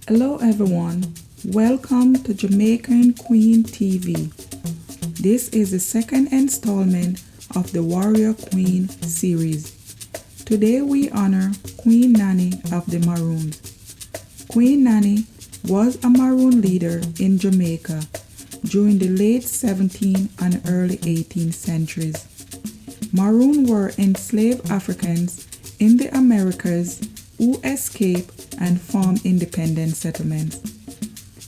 Hello everyone, welcome to Jamaican Queen TV. This is the second installment of the Warrior Queen series. Today we honor Queen Nanny of the Maroons. Queen Nanny was a Maroon leader in Jamaica during the late 17th and early 18th centuries. Maroon were enslaved Africans in the Americas who escaped and formed independent settlements.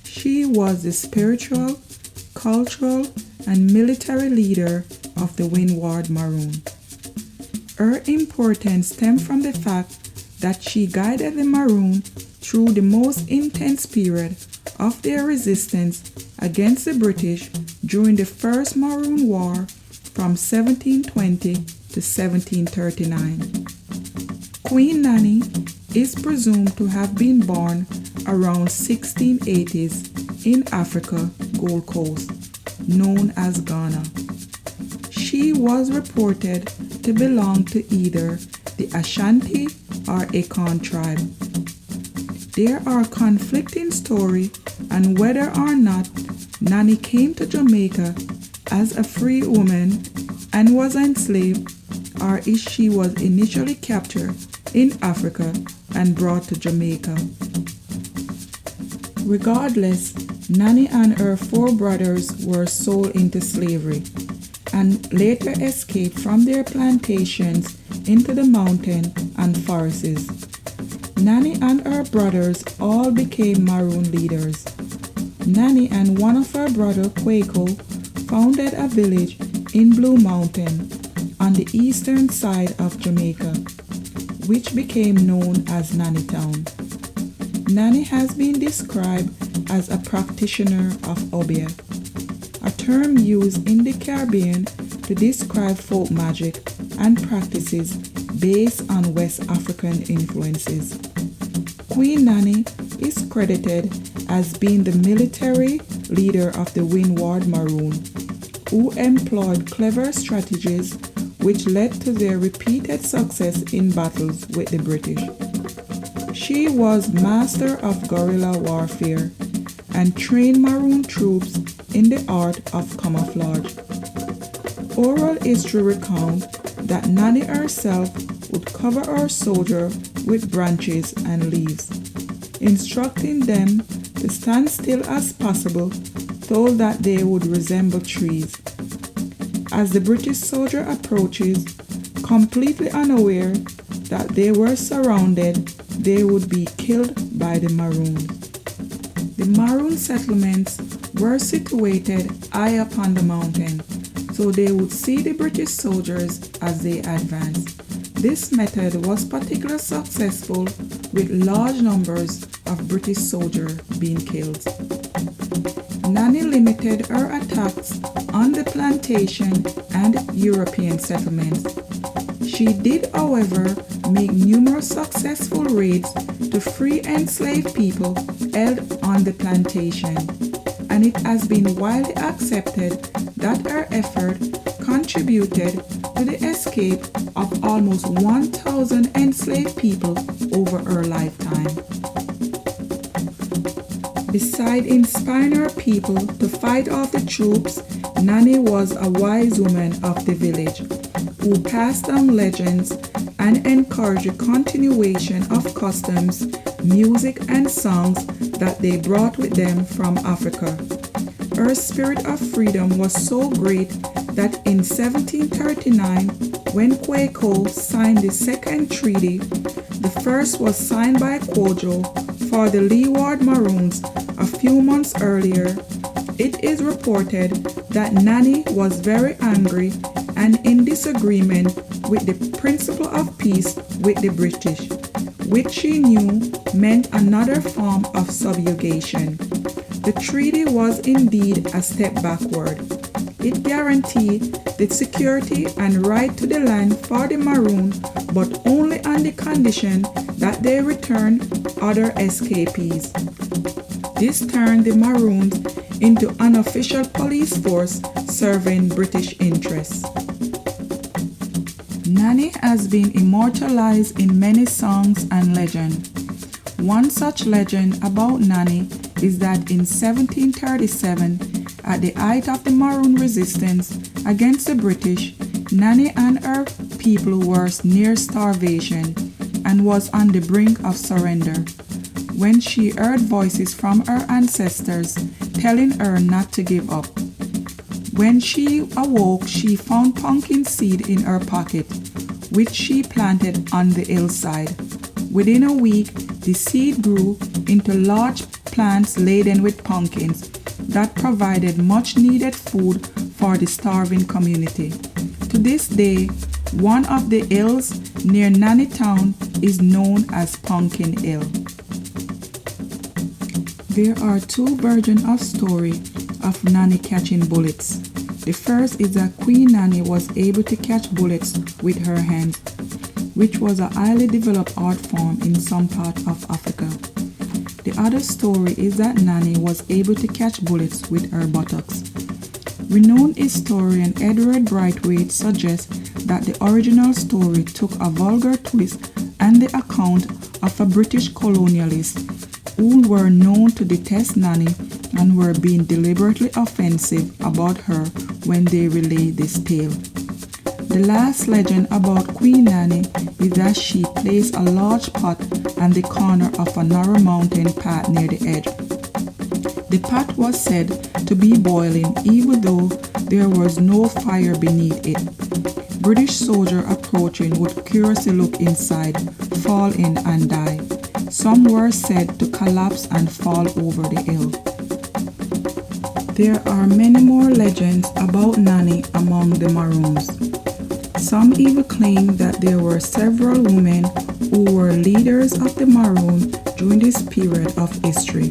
She was the spiritual, cultural, and military leader of the Windward Maroon. Her importance stemmed from the fact that she guided the Maroon through the most intense period of their resistance against the British during the First Maroon War from 1720 to 1739. Queen Nanny is presumed to have been born around 1680s in Africa Gold Coast, known as Ghana. She was reported to belong to either the Ashanti or Akan tribe. There are conflicting stories on whether or not Nanny came to Jamaica as a free woman and was enslaved, or if she was initially captured in Africa and brought to Jamaica. Regardless, Nanny and her 4 brothers were sold into slavery and later escaped from their plantations into the mountain and forests. Nanny and her brothers all became Maroon leaders. Nanny and one of her brothers, Quaco, founded a village in Blue Mountain on the eastern side of Jamaica, which became known as Nanny Town. Nanny has been described as a practitioner of obia, a term used in the Caribbean to describe folk magic and practices based on West African influences. Queen Nanny is credited as being the military leader of the Windward Maroon, who employed clever strategies which led to their repeated success in battles with the British. She was master of guerrilla warfare and trained Maroon troops in the art of camouflage. Oral history recounts that Nanny herself would cover her soldiers with branches and leaves, instructing them to stand still as possible, told that they would resemble trees. As the British soldier approaches, completely unaware that they were surrounded, they would be killed by the Maroons. The Maroon settlements were situated high up on the mountain, so they would see the British soldiers as they advanced. This method was particularly successful with large numbers of British soldiers being killed. Nanny limited her attacks on the plantation and European settlements. She did, however, make numerous successful raids to free enslaved people held on the plantation, and it has been widely accepted that her effort contributed to the escape of almost 1,000 enslaved people over her lifetime. Besides inspiring her people to fight off the troops, Nanny was a wise woman of the village who passed down legends and encouraged the continuation of customs, music, and songs that they brought with them from Africa. Her spirit of freedom was so great that in 1739, when Quaco signed the second treaty, the first was signed by Quojo for the Leeward Maroons a few months earlier. It is reported that Nanny was very angry and in disagreement with the principle of peace with the British, which she knew meant another form of subjugation. The treaty was indeed a step backward. It guaranteed the security and right to the land for the Maroon, but only on the condition that they return other escapees. This turned the Maroons into an official police force serving British interests. Nanny has been immortalized in many songs and legends. One such legend about Nanny is that in 1737, at the height of the Maroon resistance against the British, Nanny and her people were near starvation and was on the brink of surrender when she heard voices from her ancestors telling her not to give up. When she awoke, she found pumpkin seed in her pocket, which she planted on the hillside. Within a week, the seed grew into large plants laden with pumpkins that provided much needed food for the starving community. To this day, one of the hills near Nanny Town is known as Pumpkin Hill. There are two versions of story of Nanny catching bullets. The first is that Queen Nanny was able to catch bullets with her hands, which was a highly developed art form in some parts of Africa. The other story is that Nanny was able to catch bullets with her buttocks. Renowned historian Edward Brightwaite suggests that the original story took a vulgar twist and the account of a British colonialist who were known to detest Nanny and were being deliberately offensive about her when they relayed this tale. The last legend about Queen Nanny is that she placed a large pot on the corner of a narrow mountain path near the edge. The pot was said to be boiling even though there was no fire beneath it. British soldiers approaching would curiously look inside, fall in and die. Some were said to collapse and fall over the hill. There are many more legends about Nanny among the Maroons. Some even claim that there were several women who were leaders of the Maroon during this period of history.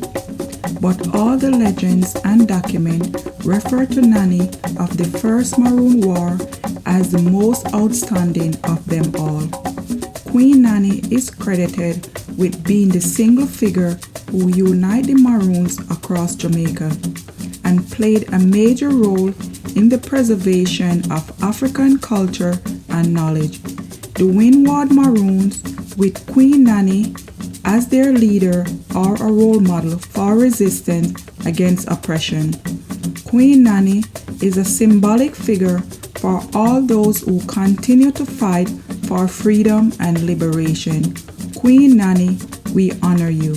But all the legends and documents refer to Nanny of the First Maroon War as the most outstanding of them all. Queen Nanny is credited with being the single figure who united the Maroons across Jamaica and played a major role in the preservation of African culture and knowledge. The Windward Maroons, with Queen Nanny as their leader, are a role model for resistance against oppression. Queen Nanny is a symbolic figure for all those who continue to fight for freedom and liberation. Queen Nanny, we honor you.